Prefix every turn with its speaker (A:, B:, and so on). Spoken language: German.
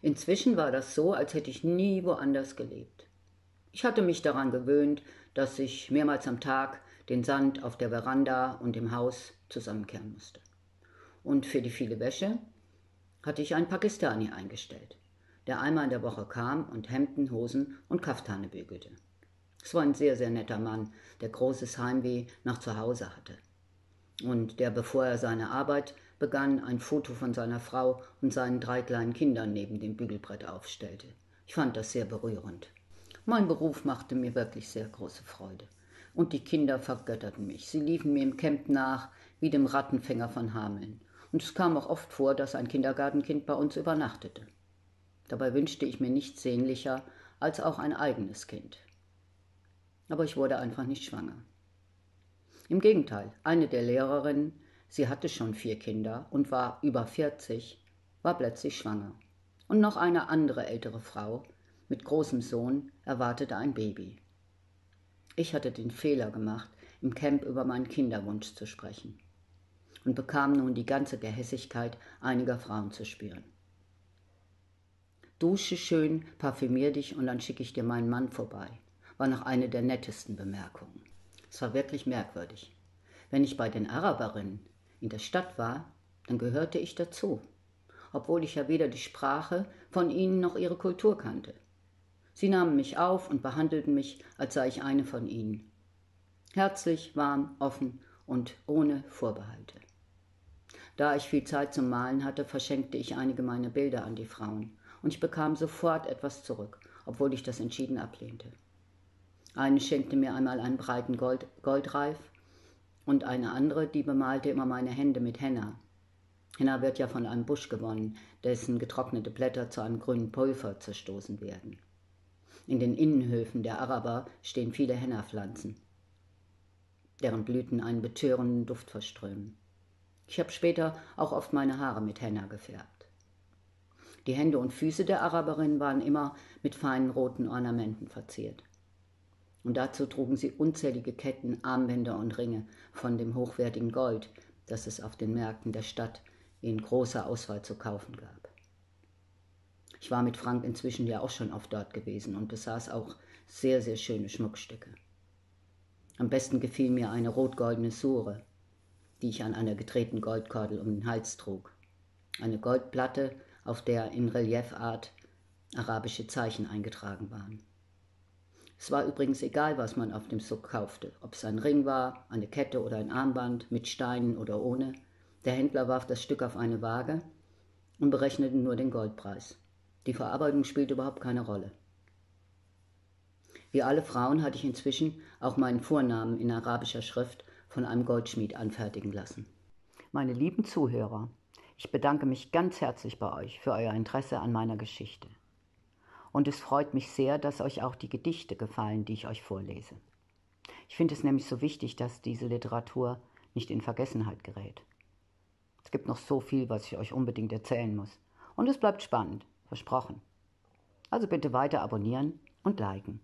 A: Inzwischen war das so, als hätte ich nie woanders gelebt. Ich hatte mich daran gewöhnt, dass ich mehrmals am Tag den Sand auf der Veranda und im Haus zusammenkehren musste. Und für die viele Wäsche hatte ich einen Pakistani eingestellt, der einmal in der Woche kam und Hemden, Hosen und Kaftane bügelte. Es war ein sehr, sehr netter Mann, der großes Heimweh nach zu Hause hatte. Und der, bevor er seine Arbeit begann, ein Foto von seiner Frau und seinen 3 kleinen Kindern neben dem Bügelbrett aufstellte. Ich fand das sehr berührend. Mein Beruf machte mir wirklich sehr große Freude. Und die Kinder vergötterten mich. Sie liefen mir im Camp nach, wie dem Rattenfänger von Hameln. Und es kam auch oft vor, dass ein Kindergartenkind bei uns übernachtete. Dabei wünschte ich mir nichts sehnlicher als auch ein eigenes Kind. Aber ich wurde einfach nicht schwanger. Im Gegenteil, eine der Lehrerinnen, sie hatte schon 4 Kinder und war über 40, war plötzlich schwanger. Und noch eine andere ältere Frau mit großem Sohn erwartete ein Baby. Ich hatte den Fehler gemacht, im Camp über meinen Kinderwunsch zu sprechen und bekam nun die ganze Gehässigkeit einiger Frauen zu spüren. Dusche schön, parfümier dich und dann schicke ich dir meinen Mann vorbei, war noch eine der nettesten Bemerkungen. Es war wirklich merkwürdig. Wenn ich bei den Araberinnen in der Stadt war, dann gehörte ich dazu, obwohl ich ja weder die Sprache von ihnen noch ihre Kultur kannte. Sie nahmen mich auf und behandelten mich, als sei ich eine von ihnen. Herzlich, warm, offen und ohne Vorbehalte. Da ich viel Zeit zum Malen hatte, verschenkte ich einige meiner Bilder an die Frauen und ich bekam sofort etwas zurück, obwohl ich das entschieden ablehnte. Eine schenkte mir einmal einen breiten Goldreif und eine andere, die bemalte immer meine Hände mit Henna. Henna wird ja von einem Busch gewonnen, dessen getrocknete Blätter zu einem grünen Pulver zerstoßen werden. In den Innenhöfen der Araber stehen viele Henna-Pflanzen, deren Blüten einen betörenden Duft verströmen. Ich habe später auch oft meine Haare mit Henna gefärbt. Die Hände und Füße der Araberin waren immer mit feinen roten Ornamenten verziert. Und dazu trugen sie unzählige Ketten, Armbänder und Ringe von dem hochwertigen Gold, das es auf den Märkten der Stadt in großer Auswahl zu kaufen gab. Ich war mit Frank inzwischen ja auch schon oft dort gewesen und besaß auch sehr, sehr schöne Schmuckstücke. Am besten gefiel mir eine rot-goldene Sure, die ich an einer gedrehten Goldkordel um den Hals trug. Eine Goldplatte, auf der in Reliefart arabische Zeichen eingetragen waren. Es war übrigens egal, was man auf dem Suk kaufte, ob es ein Ring war, eine Kette oder ein Armband, mit Steinen oder ohne. Der Händler warf das Stück auf eine Waage und berechnete nur den Goldpreis. Die Verarbeitung spielte überhaupt keine Rolle. Wie alle Frauen hatte ich inzwischen auch meinen Vornamen in arabischer Schrift von einem Goldschmied anfertigen lassen. Meine lieben Zuhörer, ich bedanke mich ganz herzlich bei euch für euer Interesse an meiner Geschichte. Und es freut mich sehr, dass euch auch die Gedichte gefallen, die ich euch vorlese. Ich finde es nämlich so wichtig, dass diese Literatur nicht in Vergessenheit gerät. Es gibt noch so viel, was ich euch unbedingt erzählen muss. Und es bleibt spannend, versprochen. Also bitte weiter abonnieren und liken.